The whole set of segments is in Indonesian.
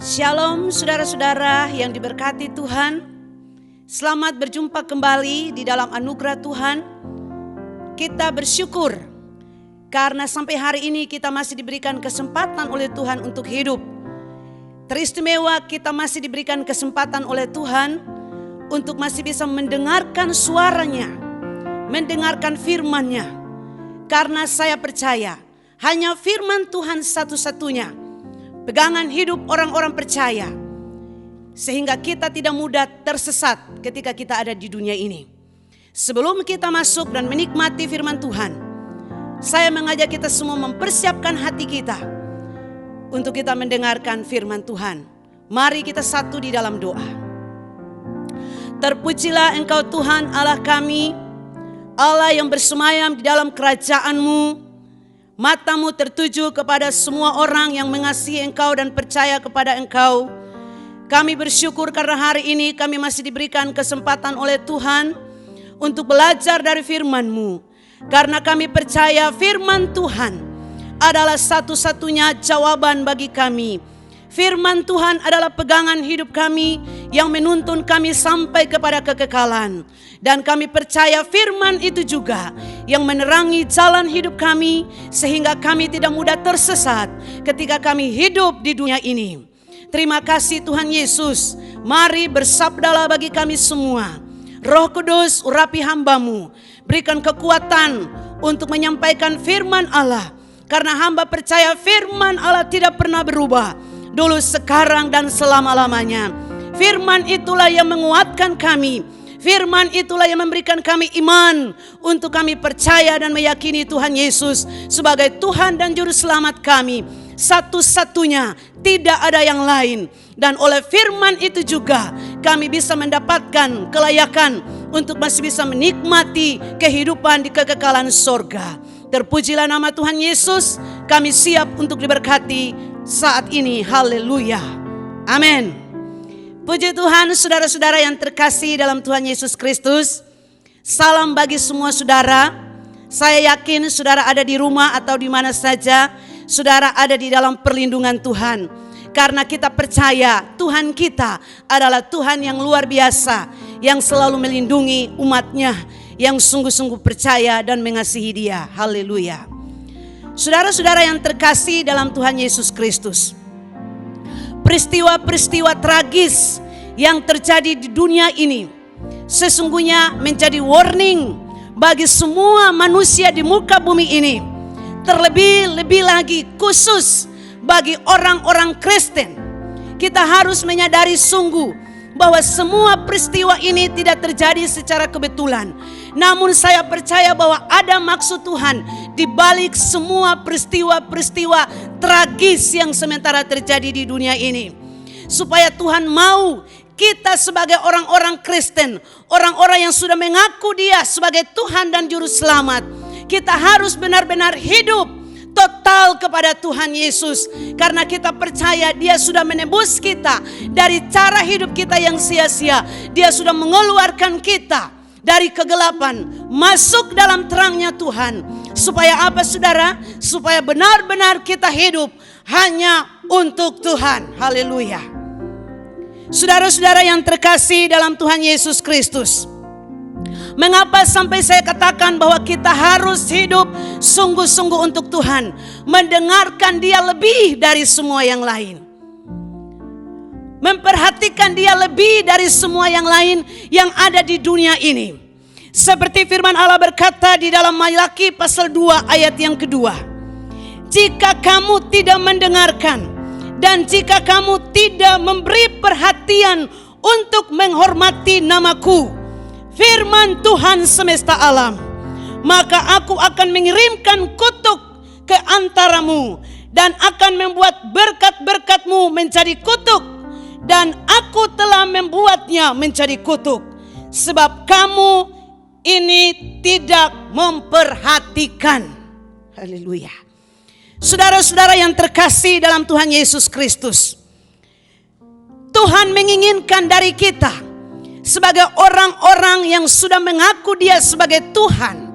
Shalom saudara-saudara yang diberkati Tuhan. Selamat berjumpa kembali di dalam anugerah Tuhan. Kita bersyukur karena sampai hari ini kita masih diberikan kesempatan oleh Tuhan untuk hidup. Teristimewa kita masih diberikan kesempatan oleh Tuhan untuk masih bisa mendengarkan suaranya, mendengarkan firman-Nya. Karena saya percaya hanya firman Tuhan satu-satunya pegangan hidup orang-orang percaya, sehingga kita tidak mudah tersesat ketika kita ada di dunia ini. Sebelum kita masuk dan menikmati firman Tuhan, saya mengajak kita semua mempersiapkan hati kita untuk kita mendengarkan firman Tuhan. Mari kita satu di dalam doa. Terpujilah Engkau Tuhan Allah kami, Allah yang bersemayam di dalam kerajaan-Mu. Matamu tertuju kepada semua orang yang mengasihi Engkau dan percaya kepada Engkau. Kami bersyukur karena hari ini kami masih diberikan kesempatan oleh Tuhan untuk belajar dari firman-Mu. Karena kami percaya firman Tuhan adalah satu-satunya jawaban bagi kami. Firman Tuhan adalah pegangan hidup kami yang menuntun kami sampai kepada kekekalan. Dan kami percaya firman itu juga yang menerangi jalan hidup kami, sehingga kami tidak mudah tersesat ketika kami hidup di dunia ini. Terima kasih Tuhan Yesus. Mari bersabdalah bagi kami semua. Roh Kudus, urapi hamba-Mu, berikan kekuatan untuk menyampaikan firman Allah. Karena hamba percaya firman Allah tidak pernah berubah, dulu, sekarang, dan selama-lamanya. Firman itulah yang menguatkan kami. Firman itulah yang memberikan kami iman untuk kami percaya dan meyakini Tuhan Yesus sebagai Tuhan dan Juru Selamat kami. Satu-satunya, tidak ada yang lain. Dan oleh firman itu juga kami bisa mendapatkan kelayakan untuk masih bisa menikmati kehidupan di kekekalan sorga. Terpujilah nama Tuhan Yesus. Kami siap untuk diberkati saat ini. Haleluya. Amin. Puji Tuhan, saudara-saudara yang terkasih dalam Tuhan Yesus Kristus. Salam bagi semua saudara. Saya yakin saudara ada di rumah atau di mana saja, saudara ada di dalam perlindungan Tuhan. Karena kita percaya Tuhan kita adalah Tuhan yang luar biasa, yang selalu melindungi umat-Nya, yang sungguh-sungguh percaya dan mengasihi Dia. Haleluya. Saudara-saudara yang terkasih dalam Tuhan Yesus Kristus, peristiwa-peristiwa tragis yang terjadi di dunia ini sesungguhnya menjadi warning bagi semua manusia di muka bumi ini. Terlebih-lebih lagi khusus bagi orang-orang Kristen. Kita harus menyadari sungguh bahwa semua peristiwa ini tidak terjadi secara kebetulan. Namun saya percaya bahwa ada maksud Tuhan di balik semua peristiwa-peristiwa tragis yang sementara terjadi di dunia ini. Supaya Tuhan mau kita sebagai orang-orang Kristen, orang-orang yang sudah mengaku Dia sebagai Tuhan dan Juru Selamat, kita harus benar-benar hidup total kepada Tuhan Yesus. Karena kita percaya Dia sudah menebus kita dari cara hidup kita yang sia-sia. Dia sudah mengeluarkan kita dari kegelapan masuk dalam terangnya Tuhan. Supaya apa saudara? Supaya benar-benar kita hidup hanya untuk Tuhan. Haleluya. Saudara-saudara yang terkasih dalam Tuhan Yesus Kristus, mengapa sampai saya katakan bahwa kita harus hidup sungguh-sungguh untuk Tuhan, mendengarkan Dia lebih dari semua yang lain, memperhatikan Dia lebih dari semua yang lain yang ada di dunia ini. Seperti firman Allah berkata di dalam Malaki pasal 2 ayat yang kedua, jika kamu tidak mendengarkan dan jika kamu tidak memberi perhatian untuk menghormati namaku, firman Tuhan semesta alam, maka aku akan mengirimkan kutuk ke antaramu dan akan membuat berkat-berkatmu menjadi kutuk, dan aku telah membuatnya menjadi kutuk, sebab kamu ini tidak memperhatikan. Haleluya. Saudara-saudara yang terkasih dalam Tuhan Yesus Kristus, Tuhan menginginkan dari kita sebagai orang-orang yang sudah mengaku Dia sebagai Tuhan,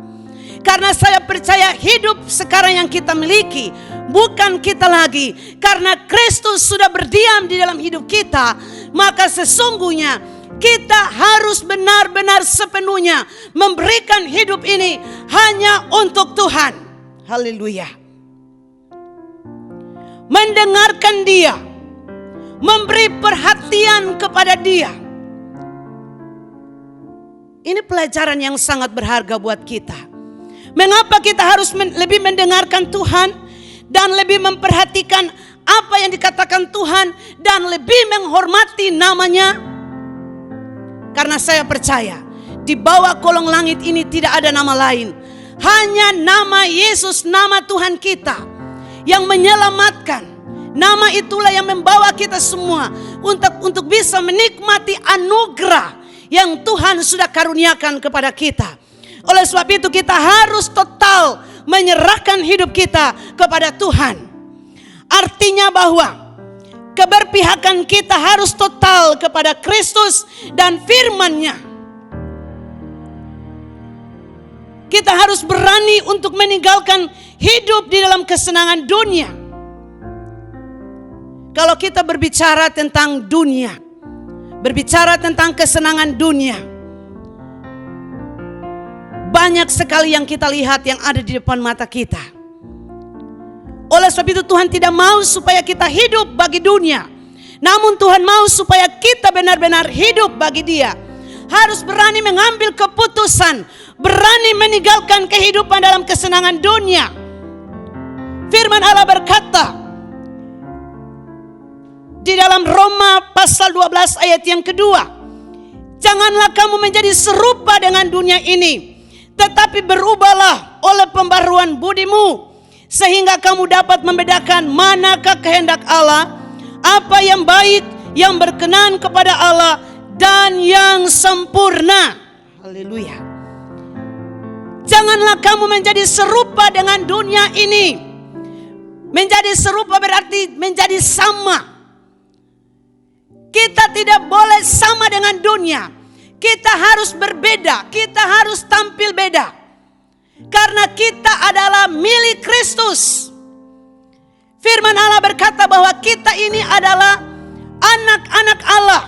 Karena saya percaya hidup sekarang yang kita miliki bukan kita lagi. Karena Kristus sudah berdiam di dalam hidup kita, maka sesungguhnya kita harus benar-benar sepenuhnya memberikan hidup ini hanya untuk Tuhan. Haleluya. Mendengarkan Dia, memberi perhatian kepada Dia. Ini pelajaran yang sangat berharga buat kita. Mengapa kita harus lebih mendengarkan Tuhan dan lebih memperhatikan apa yang dikatakan Tuhan dan lebih menghormati namanya? Karena saya percaya di bawah kolong langit ini tidak ada nama lain. Hanya nama Yesus, nama Tuhan kita yang menyelamatkan. Nama itulah yang membawa kita semua untuk bisa menikmati anugerah yang Tuhan sudah karuniakan kepada kita. Oleh sebab itu kita harus total menyerahkan hidup kita kepada Tuhan. Artinya bahwa keberpihakan kita harus total kepada Kristus dan firman-Nya. Kita harus berani untuk meninggalkan hidup di dalam kesenangan dunia. Kalau kita berbicara tentang dunia, berbicara tentang kesenangan dunia, banyak sekali yang kita lihat yang ada di depan mata kita. Oleh sebab itu Tuhan tidak mau supaya kita hidup bagi dunia. Namun Tuhan mau supaya kita benar-benar hidup bagi Dia. Harus berani mengambil keputusan, berani meninggalkan kehidupan dalam kesenangan dunia. Firman Allah berkata di dalam Roma pasal 12 ayat yang kedua, janganlah kamu menjadi serupa dengan dunia ini, tetapi berubahlah oleh pembaruan budimu, sehingga kamu dapat membedakan manakah kehendak Allah, apa yang baik, yang berkenan kepada Allah, dan yang sempurna. Haleluya. Janganlah kamu menjadi serupa dengan dunia ini. Menjadi serupa berarti menjadi sama. Kita tidak boleh sama dengan dunia. Kita harus berbeda, kita harus tampil beda. Karena kita adalah milik Kristus. Firman Allah berkata bahwa kita ini adalah anak-anak Allah.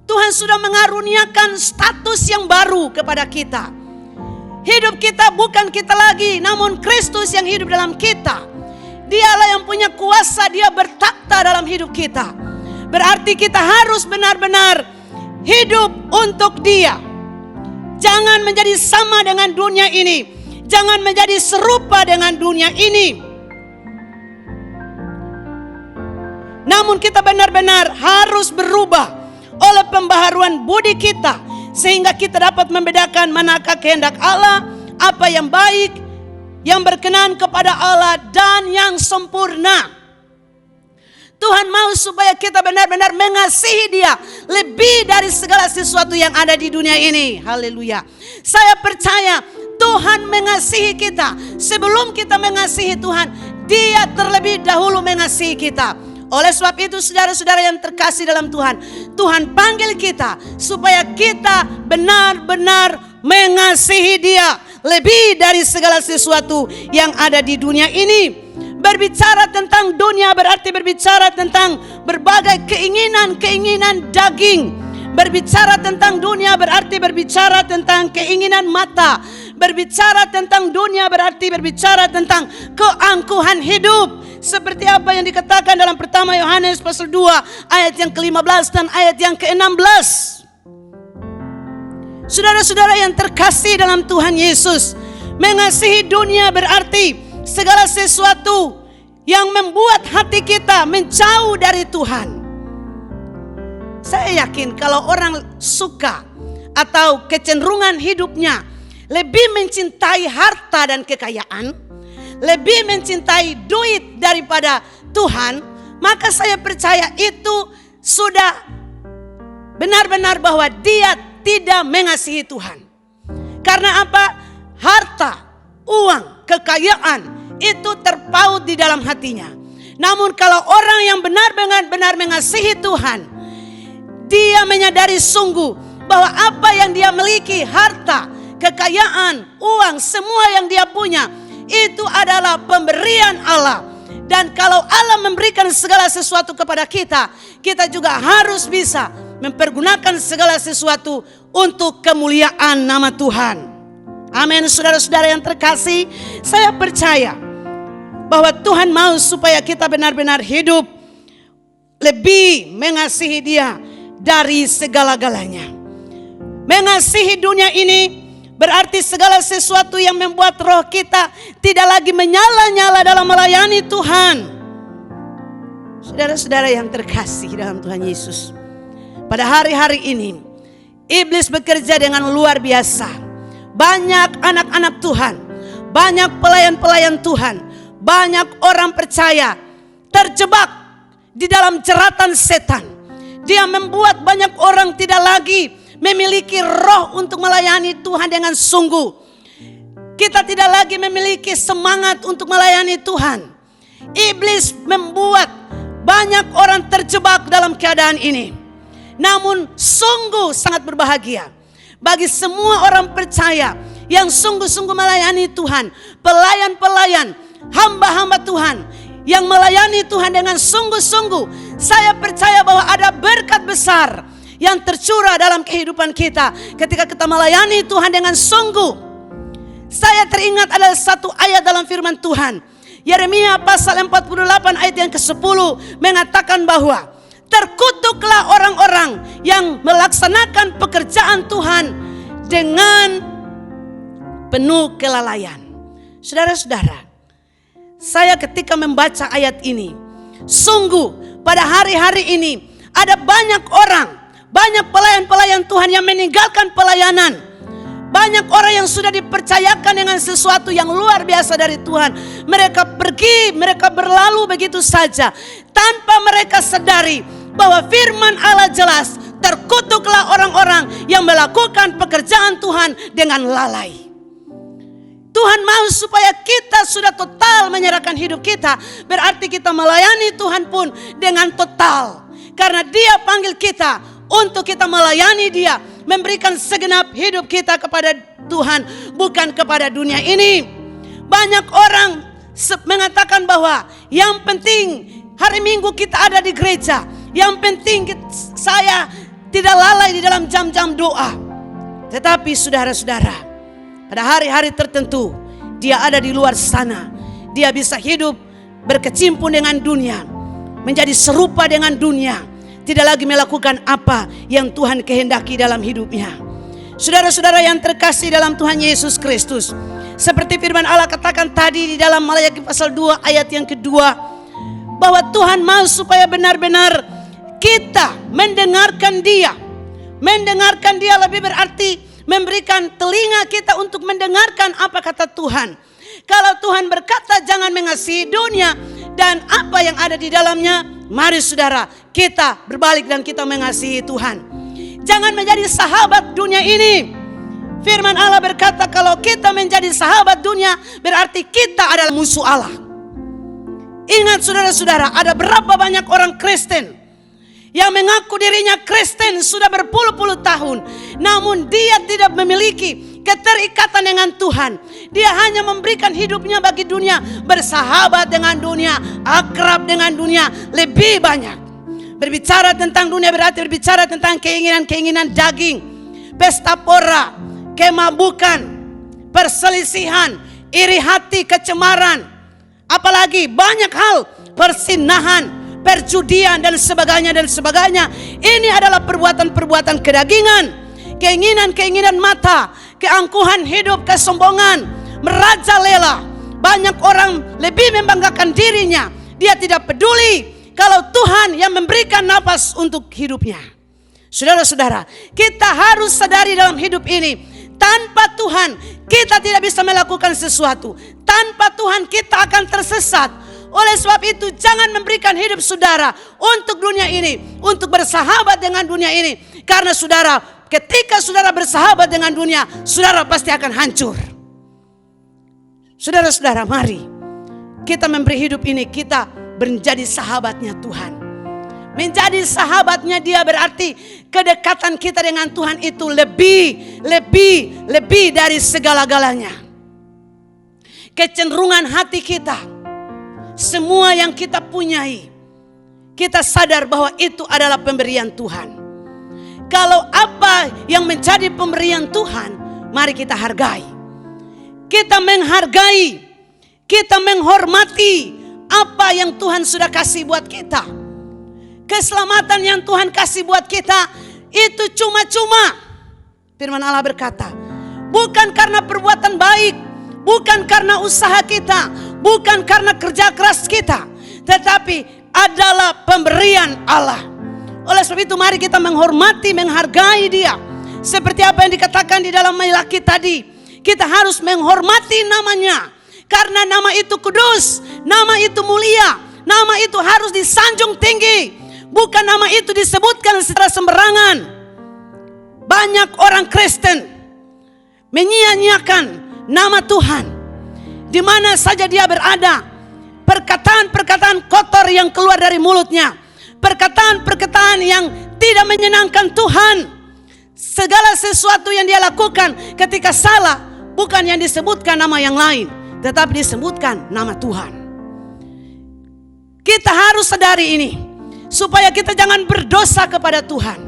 Tuhan sudah mengaruniakan status yang baru kepada kita. Hidup kita bukan kita lagi, namun Kristus yang hidup dalam kita. Dialah yang punya kuasa, Dia bertakhta dalam hidup kita. Berarti kita harus benar-benar hidup untuk Dia. Jangan menjadi sama dengan dunia ini. Jangan menjadi serupa dengan dunia ini. Namun kita benar-benar harus berubah oleh pembaharuan budi kita, sehingga kita dapat membedakan manakah kehendak Allah, apa yang baik, yang berkenan kepada Allah, dan yang sempurna. Tuhan mau supaya kita benar-benar mengasihi Dia lebih dari segala sesuatu yang ada di dunia ini. Haleluya. Saya percaya Tuhan mengasihi kita. Sebelum kita mengasihi Tuhan, Dia terlebih dahulu mengasihi kita. Oleh sebab itu saudara-saudara yang terkasih dalam Tuhan, Tuhan panggil kita supaya kita benar-benar mengasihi Dia lebih dari segala sesuatu yang ada di dunia ini. Berbicara tentang dunia berarti berbicara tentang berbagai keinginan-keinginan daging. Berbicara tentang dunia berarti berbicara tentang keinginan mata. Berbicara tentang dunia berarti berbicara tentang keangkuhan hidup. Seperti apa yang dikatakan dalam pertama Yohanes pasal 2 ayat yang ke-15 dan ayat yang ke-16. Saudara-saudara yang terkasih dalam Tuhan Yesus, mengasihi dunia berarti segala sesuatu yang membuat hati kita menjauh dari Tuhan. Saya yakin kalau orang suka atau kecenderungan hidupnya lebih mencintai harta dan kekayaan, lebih mencintai duit daripada Tuhan, maka saya percaya itu sudah benar-benar bahwa dia tidak mengasihi Tuhan. Karena apa? Harta, uang, kekayaan itu terpaut di dalam hatinya. Namun kalau orang yang benar-benar mengasihi Tuhan, dia menyadari sungguh bahwa apa yang dia miliki, harta, kekayaan, uang, semua yang dia punya, itu adalah pemberian Allah. Dan kalau Allah memberikan segala sesuatu kepada kita, kita juga harus bisa mempergunakan segala sesuatu untuk kemuliaan nama Tuhan. Amin. Saudara-saudara yang terkasih, saya percaya bahwa Tuhan mau supaya kita benar-benar hidup lebih mengasihi Dia dari segala-galanya. Mengasihi dunia ini berarti segala sesuatu yang membuat roh kita tidak lagi menyala-nyala dalam melayani Tuhan. Saudara-saudara yang terkasih dalam Tuhan Yesus, pada hari-hari ini iblis bekerja dengan luar biasa. Banyak anak-anak Tuhan, banyak pelayan-pelayan Tuhan, banyak orang percaya terjebak di dalam jeratan setan. Dia membuat banyak orang tidak lagi memiliki roh untuk melayani Tuhan dengan sungguh. Kita tidak lagi memiliki semangat untuk melayani Tuhan. Iblis membuat banyak orang terjebak dalam keadaan ini. Namun sungguh sangat berbahagia bagi semua orang percaya yang sungguh-sungguh melayani Tuhan. Pelayan-pelayan, hamba-hamba Tuhan yang melayani Tuhan dengan sungguh-sungguh. Saya percaya bahwa ada berkat besar yang tercurah dalam kehidupan kita ketika kita melayani Tuhan dengan sungguh. Saya teringat ada satu ayat dalam firman Tuhan. Yeremia pasal 48 ayat yang ke-10 mengatakan bahwa terkutuklah orang-orang yang melaksanakan pekerjaan Tuhan dengan penuh kelalaian. Saudara-saudara, saya ketika membaca ayat ini, sungguh pada hari-hari ini ada banyak orang, banyak pelayan-pelayan Tuhan yang meninggalkan pelayanan. Banyak orang yang sudah dipercayakan dengan sesuatu yang luar biasa dari Tuhan. Mereka pergi, mereka berlalu begitu saja tanpa mereka sadari bahwa firman Allah jelas, terkutuklah orang-orang yang melakukan pekerjaan Tuhan dengan lalai. Tuhan mau supaya kita sudah total menyerahkan hidup kita. Berarti kita melayani Tuhan pun dengan total. Karena Dia panggil kita untuk kita melayani Dia, memberikan segenap hidup kita kepada Tuhan, bukan kepada dunia ini. Banyak orang mengatakan bahwa yang penting hari Minggu kita ada di gereja, yang penting saya tidak lalai di dalam jam-jam doa. Tetapi saudara-saudara, pada hari-hari tertentu dia ada di luar sana. Dia bisa hidup berkecimpung dengan dunia, menjadi serupa dengan dunia, tidak lagi melakukan apa yang Tuhan kehendaki dalam hidupnya. Saudara-saudara yang terkasih dalam Tuhan Yesus Kristus, seperti firman Allah katakan tadi di dalam Maleakhi pasal 2 ayat yang kedua, bahwa Tuhan mau supaya benar-benar kita mendengarkan Dia. Mendengarkan Dia lebih berarti memberikan telinga kita untuk mendengarkan apa kata Tuhan. Kalau Tuhan berkata jangan mengasihi dunia dan apa yang ada di dalamnya, mari saudara kita berbalik dan kita mengasihi Tuhan. Jangan menjadi sahabat dunia ini. Firman Allah berkata kalau kita menjadi sahabat dunia berarti kita adalah musuh Allah. Ingat saudara-saudara, ada berapa banyak orang Kristen yang mengaku dirinya Kristen sudah berpuluh-puluh tahun, namun dia tidak memiliki keterikatan dengan Tuhan. Dia hanya memberikan hidupnya bagi dunia, bersahabat dengan dunia, akrab dengan dunia lebih banyak. Berbicara tentang dunia berarti berbicara tentang keinginan-keinginan daging, pesta pora, kemabukan, perselisihan, iri hati, kecemaran, apalagi banyak hal, persinahan, perjudian dan sebagainya dan sebagainya. Ini adalah perbuatan-perbuatan kedagingan, keinginan-keinginan mata, keangkuhan hidup, kesombongan, merajalela. Banyak orang lebih membanggakan dirinya. Dia tidak peduli kalau Tuhan yang memberikan nafas untuk hidupnya. Saudara-saudara, kita harus sadari dalam hidup ini, tanpa Tuhan kita tidak bisa melakukan sesuatu. Tanpa Tuhan kita akan tersesat. Oleh sebab itu jangan memberikan hidup saudara untuk dunia ini, untuk bersahabat dengan dunia ini. Karena saudara, ketika saudara bersahabat dengan dunia, saudara pasti akan hancur. Saudara-saudara, mari kita memberi hidup ini, kita menjadi sahabatnya Tuhan. menjadi sahabatnya dia, berarti kedekatan kita dengan Tuhan itu lebih dari segala-galanya. Kecenderungan hati kita, semua yang kita punyai, kita sadar bahwa itu adalah pemberian Tuhan. Kalau apa yang menjadi pemberian Tuhan, mari kita hargai. Kita menghargai, kita menghormati apa yang Tuhan sudah kasih buat kita. Keselamatan yang Tuhan kasih buat kita itu cuma-cuma. Firman Allah berkata, bukan karena perbuatan baik, bukan karena usaha kita, bukan karena kerja keras kita, tetapi adalah pemberian Allah. Oleh sebab itu mari kita menghormati, menghargai dia. Seperti apa yang dikatakan di dalam Malaki tadi, kita harus menghormati namanya. Karena nama itu kudus, nama itu mulia, nama itu harus disanjung tinggi. Bukan nama itu disebutkan secara sembarangan. Banyak orang Kristen menyia-nyiakan nama Tuhan. Di mana saja dia berada, perkataan-perkataan kotor yang keluar dari mulutnya, perkataan-perkataan yang tidak menyenangkan Tuhan. Segala sesuatu yang dia lakukan ketika salah, bukan yang disebutkan nama yang lain, tetapi disebutkan nama Tuhan. Kita harus sadari ini, supaya kita jangan berdosa kepada Tuhan.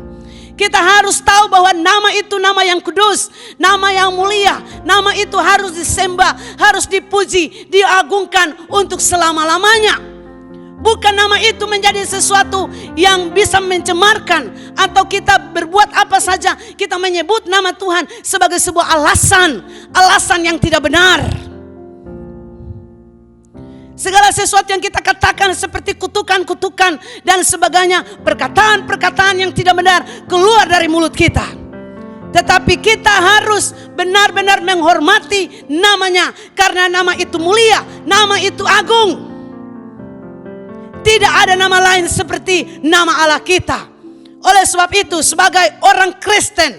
Kita harus tahu bahwa nama itu nama yang kudus, nama yang mulia. Nama itu harus disembah, harus dipuji, diagungkan untuk selama-lamanya. Bukan nama itu menjadi sesuatu yang bisa mencemarkan, atau kita berbuat apa saja, kita menyebut nama Tuhan sebagai sebuah alasan yang tidak benar. Segala sesuatu yang kita katakan seperti kutukan-kutukan dan sebagainya, perkataan-perkataan yang tidak benar keluar dari mulut kita. Tetapi kita harus benar-benar menghormati namanya, karena nama itu mulia, nama itu agung. Tidak ada nama lain seperti nama Allah kita. Oleh sebab itu, sebagai orang Kristen,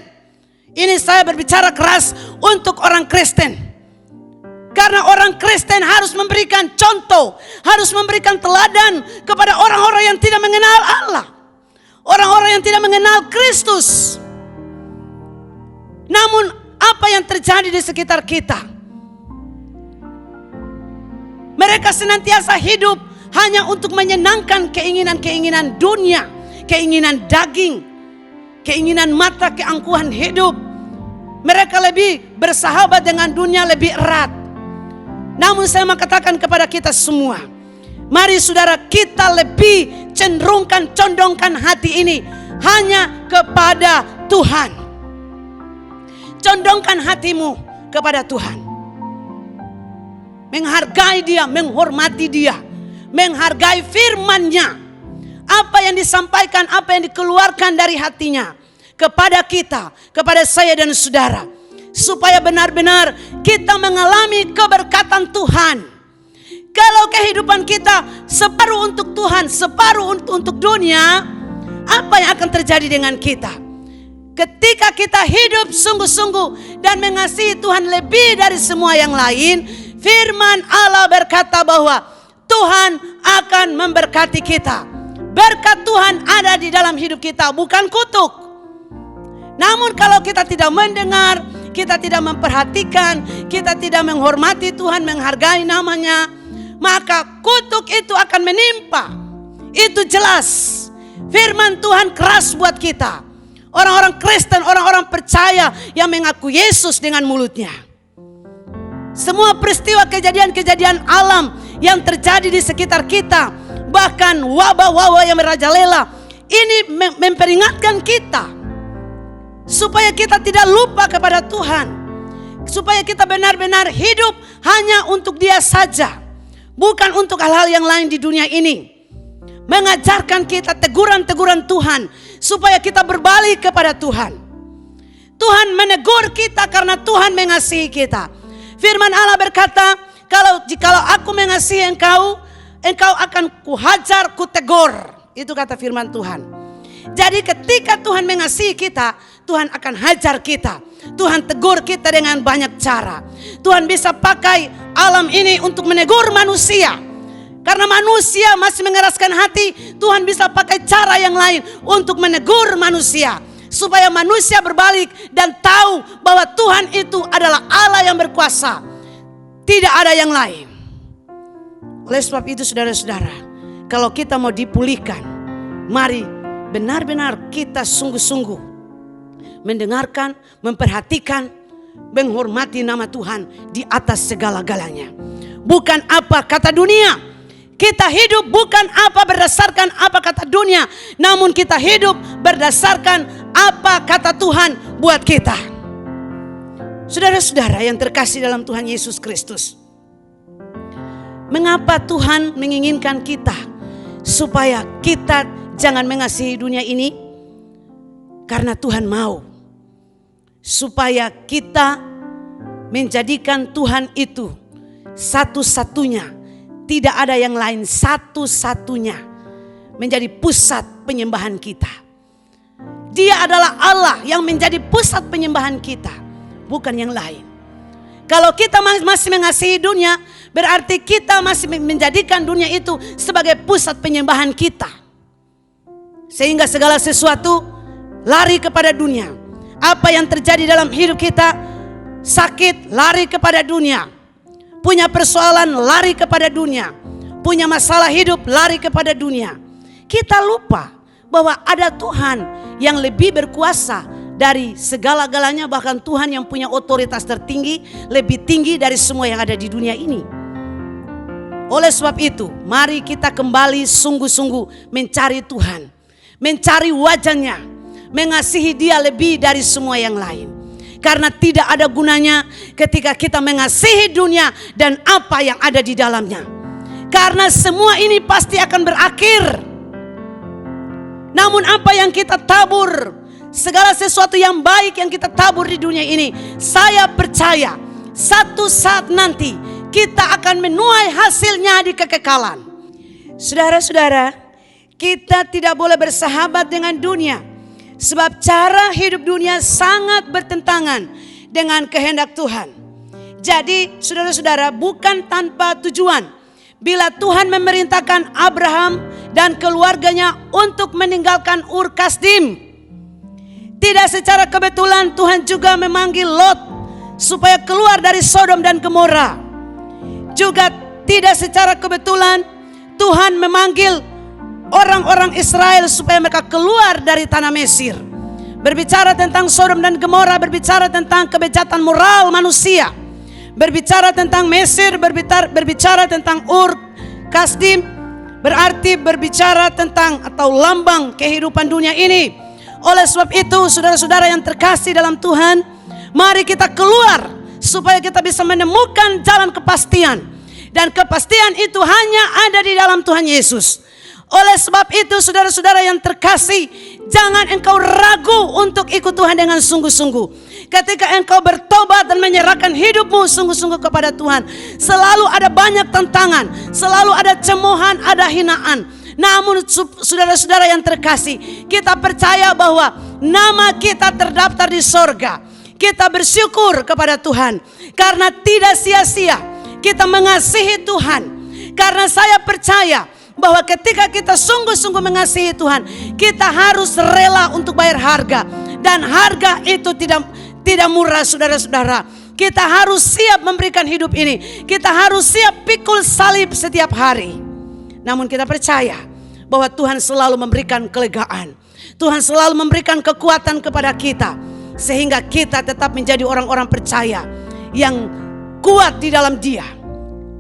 ini saya berbicara keras untuk orang Kristen. Karena orang Kristen harus memberikan contoh, harus memberikan teladan kepada orang-orang yang tidak mengenal Allah, orang-orang yang tidak mengenal Kristus. Namun apa yang terjadi di sekitar kita? Mereka senantiasa hidup hanya untuk menyenangkan keinginan-keinginan dunia, keinginan daging, keinginan mata, keangkuhan hidup. Mereka lebih bersahabat dengan dunia lebih erat. Namun saya mau katakan kepada kita semua, mari saudara, kita lebih condongkan hati ini hanya kepada Tuhan. Condongkan hatimu kepada Tuhan. Menghargai dia, menghormati dia, menghargai firman-Nya. Apa yang disampaikan, apa yang dikeluarkan dari hatinya kepada kita, kepada saya dan saudara. Supaya benar-benar kita mengalami keberkatan Tuhan. Kalau kehidupan kita separuh untuk Tuhan, separuh untuk dunia, apa yang akan terjadi dengan kita? Ketika kita hidup sungguh-sungguh dan mengasihi Tuhan lebih dari semua yang lain, firman Allah berkata bahwa Tuhan akan memberkati kita. Berkat Tuhan ada di dalam hidup kita, bukan kutuk. Namun kalau kita tidak mendengar, kita tidak memperhatikan, kita tidak menghormati Tuhan, menghargai namanya, maka kutuk itu akan menimpa. Itu jelas. Firman Tuhan keras buat kita. Orang-orang Kristen, orang-orang percaya yang mengaku Yesus dengan mulutnya. Semua peristiwa kejadian-kejadian alam yang terjadi di sekitar kita, bahkan wabah-wabah yang merajalela, ini memperingatkan kita supaya kita tidak lupa kepada Tuhan, supaya kita benar-benar hidup hanya untuk Dia saja, bukan untuk hal-hal yang lain di dunia ini. Mengajarkan kita teguran-teguran Tuhan supaya kita berbalik kepada Tuhan. Tuhan menegur kita karena Tuhan mengasihi kita. Firman Allah berkata, jikalau aku mengasihi engkau akan kuhajar, kutegur. Itu kata firman Tuhan. Jadi ketika Tuhan mengasihi kita, Tuhan akan hajar kita. Tuhan tegur kita dengan banyak cara. Tuhan bisa pakai alam ini untuk menegur manusia. Karena manusia masih mengeraskan hati, Tuhan bisa pakai cara yang lain untuk menegur manusia. Supaya manusia berbalik dan tahu bahwa Tuhan itu adalah Allah yang berkuasa. Tidak ada yang lain. Oleh sebab itu saudara-saudara, kalau kita mau dipulihkan, mari benar-benar kita sungguh-sungguh mendengarkan, memperhatikan, menghormati nama Tuhan di atas segala-galanya. Bukan apa kata dunia. Kita hidup bukan apa berdasarkan apa kata dunia, namun kita hidup berdasarkan apa kata Tuhan buat kita. Saudara-saudara yang terkasih dalam Tuhan Yesus Kristus, mengapa Tuhan menginginkan kita supaya kita jangan mengasihi dunia ini? Karena Tuhan mau supaya kita menjadikan Tuhan itu satu-satunya. Tidak ada yang lain, satu-satunya menjadi pusat penyembahan kita. Dia adalah Allah yang menjadi pusat penyembahan kita, bukan yang lain. Kalau kita masih mengasihi dunia, berarti kita masih menjadikan dunia itu sebagai pusat penyembahan kita. Sehingga segala sesuatu lari kepada dunia. Apa yang terjadi dalam hidup kita, sakit lari kepada dunia. Punya persoalan lari kepada dunia. Punya masalah hidup lari kepada dunia. Kita lupa bahwa ada Tuhan yang lebih berkuasa dari segala-galanya. Bahkan Tuhan yang punya otoritas tertinggi, lebih tinggi dari semua yang ada di dunia ini. Oleh sebab itu, mari kita kembali sungguh-sungguh mencari Tuhan. Mencari wajahnya. Mengasihi Dia lebih dari semua yang lain. Karena tidak ada gunanya ketika kita mengasihi dunia dan apa yang ada di dalamnya. Karena semua ini pasti akan berakhir. Namun apa yang kita tabur, segala sesuatu yang baik yang kita tabur di dunia ini, saya percaya satu saat nanti kita akan menuai hasilnya di kekekalan. Saudara-saudara, kita tidak boleh bersahabat dengan dunia. Sebab cara hidup dunia sangat bertentangan dengan kehendak Tuhan. Jadi saudara-saudara, bukan tanpa tujuan. Bila Tuhan memerintahkan Abraham dan keluarganya untuk meninggalkan Ur Kasdim, tidak secara kebetulan Tuhan juga memanggil Lot supaya keluar dari Sodom dan Gomora. Juga tidak secara kebetulan Tuhan memanggil orang-orang Israel supaya mereka keluar dari tanah Mesir. Berbicara tentang Sodom dan Gomora, berbicara tentang kebejatan moral manusia. Berbicara tentang Mesir, berbicara tentang Ur Kasdim, berarti berbicara tentang atau lambang kehidupan dunia ini. Oleh sebab itu, saudara-saudara yang terkasih dalam Tuhan, mari kita keluar supaya kita bisa menemukan jalan kepastian. Dan kepastian itu hanya ada di dalam Tuhan Yesus. Oleh sebab itu saudara-saudara yang terkasih, jangan engkau ragu untuk ikut Tuhan dengan sungguh-sungguh. Ketika engkau bertobat dan menyerahkan hidupmu sungguh-sungguh kepada Tuhan, selalu ada banyak tantangan, selalu ada cemoohan, ada hinaan. Namun saudara-saudara yang terkasih, kita percaya bahwa nama kita terdaftar di sorga. Kita bersyukur kepada Tuhan karena tidak sia-sia kita mengasihi Tuhan. Karena saya percaya bahwa ketika kita sungguh-sungguh mengasihi Tuhan, kita harus rela untuk bayar harga. Dan harga itu tidak murah saudara-saudara. Kita harus siap memberikan hidup ini. Kita harus siap pikul salib setiap hari. Namun kita percaya bahwa Tuhan selalu memberikan kelegaan. Tuhan selalu memberikan kekuatan kepada kita. Sehingga kita tetap menjadi orang-orang percaya yang kuat di dalam Dia.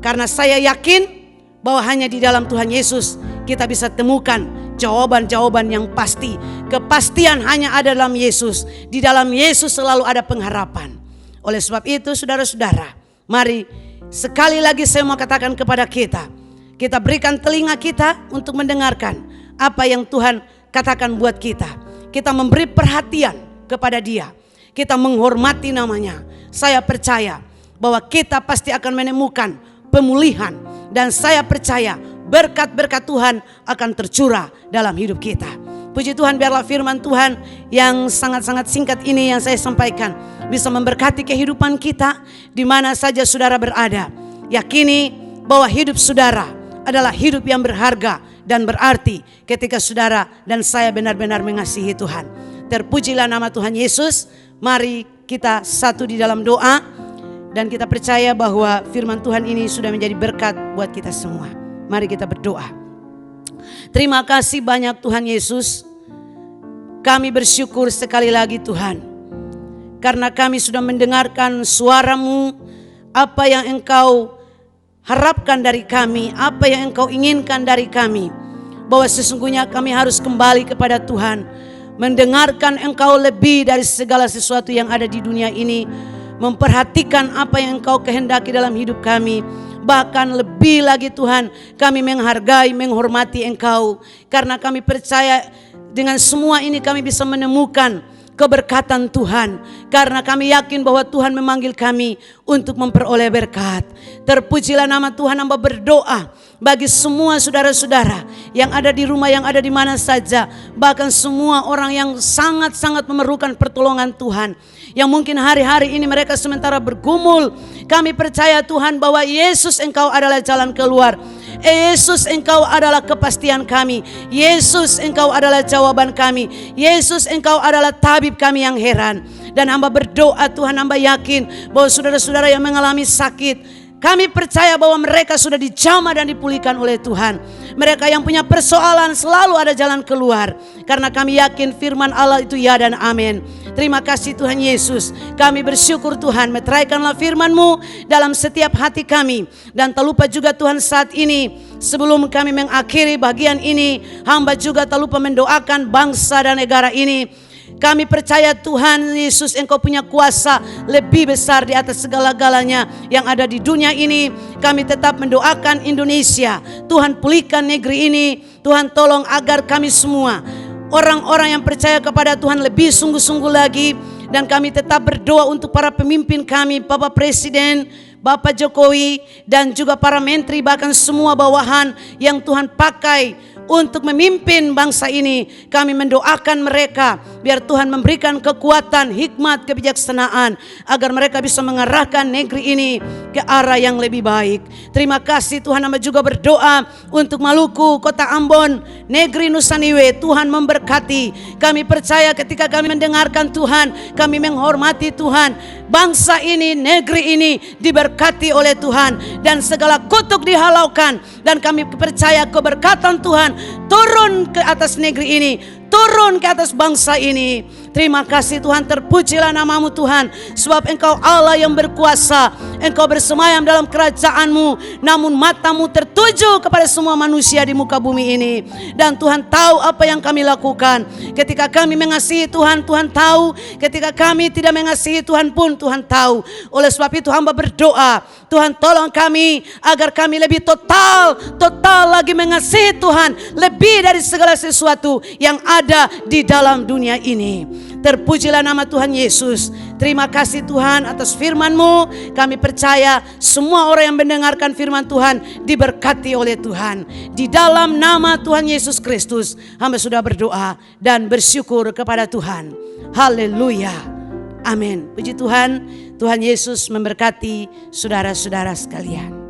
Karena saya yakin bahwa hanya di dalam Tuhan Yesus kita bisa temukan jawaban-jawaban yang pasti. Kepastian hanya ada dalam Yesus. Di dalam Yesus selalu ada pengharapan. Oleh sebab itu saudara-saudara, mari sekali lagi saya mau katakan kepada kita. Kita berikan telinga kita untuk mendengarkan apa yang Tuhan katakan buat kita. Kita memberi perhatian kepada Dia. Kita menghormati namanya. Saya percaya bahwa kita pasti akan menemukan pemulihan. Dan saya percaya berkat-berkat Tuhan akan tercurah dalam hidup kita. Puji Tuhan, biarlah firman Tuhan yang sangat-sangat singkat ini yang saya sampaikan bisa memberkati kehidupan kita di mana saja saudara berada. Yakini bahwa hidup saudara adalah hidup yang berharga dan berarti ketika saudara dan saya benar-benar mengasihi Tuhan. Terpujilah nama Tuhan Yesus. Mari kita satu di dalam doa dan kita percaya bahwa firman Tuhan ini sudah menjadi berkat buat kita semua. Mari kita berdoa. Terima kasih banyak Tuhan Yesus. Kami bersyukur sekali lagi Tuhan, karena kami sudah mendengarkan suara-Mu, apa yang Engkau harapkan dari kami, apa yang Engkau inginkan dari kami, bahwa sesungguhnya kami harus kembali kepada Tuhan, mendengarkan Engkau lebih dari segala sesuatu yang ada di dunia ini, memperhatikan apa yang Engkau kehendaki dalam hidup kami. Bahkan lebih lagi Tuhan, kami menghargai, menghormati Engkau, karena kami percaya dengan semua ini kami bisa menemukan keberkatan Tuhan, karena kami yakin bahwa Tuhan memanggil kami untuk memperoleh berkat. Terpujilah nama Tuhan. Hamba berdoa bagi semua saudara-saudara yang ada di rumah, yang ada di mana saja, bahkan semua orang yang sangat-sangat memerlukan pertolongan Tuhan, yang mungkin hari-hari ini mereka sementara bergumul. Kami percaya Tuhan bahwa Yesus Engkau adalah jalan keluar. Yesus Engkau adalah kepastian kami. Yesus Engkau adalah jawaban kami. Yesus Engkau adalah tabib kami yang heran. Dan hamba berdoa Tuhan, hamba yakin bahwa saudara-saudara yang mengalami sakit, kami percaya bahwa mereka sudah dijamah dan dipulihkan oleh Tuhan. Mereka yang punya persoalan selalu ada jalan keluar, karena kami yakin firman Allah itu ya dan amin. Terima kasih Tuhan Yesus. Kami bersyukur Tuhan, meteraikanlah firman-Mu dalam setiap hati kami. Dan tak lupa juga Tuhan saat ini, sebelum kami mengakhiri bagian ini, hamba juga tak lupa mendoakan bangsa dan negara ini. Kami percaya Tuhan Yesus Engkau punya kuasa lebih besar di atas segala-galanya yang ada di dunia ini. Kami tetap mendoakan Indonesia. Tuhan pulihkan negeri ini. Tuhan tolong agar kami semua orang-orang yang percaya kepada Tuhan lebih sungguh-sungguh lagi. Dan kami tetap berdoa untuk para pemimpin kami, Bapak Presiden, Bapak Jokowi, dan juga para menteri, bahkan semua bawahan yang Tuhan pakai untuk memimpin bangsa ini. Kami mendoakan mereka biar Tuhan memberikan kekuatan, hikmat, kebijaksanaan, agar mereka bisa mengarahkan negeri ini ke arah yang lebih baik. Terima kasih Tuhan. Hamba juga berdoa untuk Maluku, Kota Ambon, negeri Nusa Niue. Tuhan memberkati. Kami percaya ketika kami mendengarkan Tuhan, kami menghormati Tuhan, bangsa ini, negeri ini diberkati oleh Tuhan, dan segala kutuk dihalaukan. Dan kami percaya keberkatan Tuhan turun ke atas negeri ini, turun ke atas bangsa ini. Terima kasih Tuhan. Terpujilah nama-Mu Tuhan, sebab Engkau Allah yang berkuasa. Engkau bersemayam dalam kerajaan-Mu, namun mata-Mu tertuju kepada semua manusia di muka bumi ini. Dan Tuhan tahu apa yang kami lakukan. Ketika kami mengasihi Tuhan, Tuhan tahu. Ketika kami tidak mengasihi Tuhan pun Tuhan tahu. Oleh sebab itu hamba berdoa, Tuhan tolong kami agar kami lebih total lagi mengasihi Tuhan, lebih dari segala sesuatu yang ada di dalam dunia ini. Terpujilah nama Tuhan Yesus. Terima kasih Tuhan atas firman-Mu. Kami percaya semua orang yang mendengarkan firman Tuhan diberkati oleh Tuhan. Di dalam nama Tuhan Yesus Kristus, hamba sudah berdoa dan bersyukur kepada Tuhan. Haleluya. Amin. Puji Tuhan. Tuhan Yesus memberkati saudara-saudara sekalian.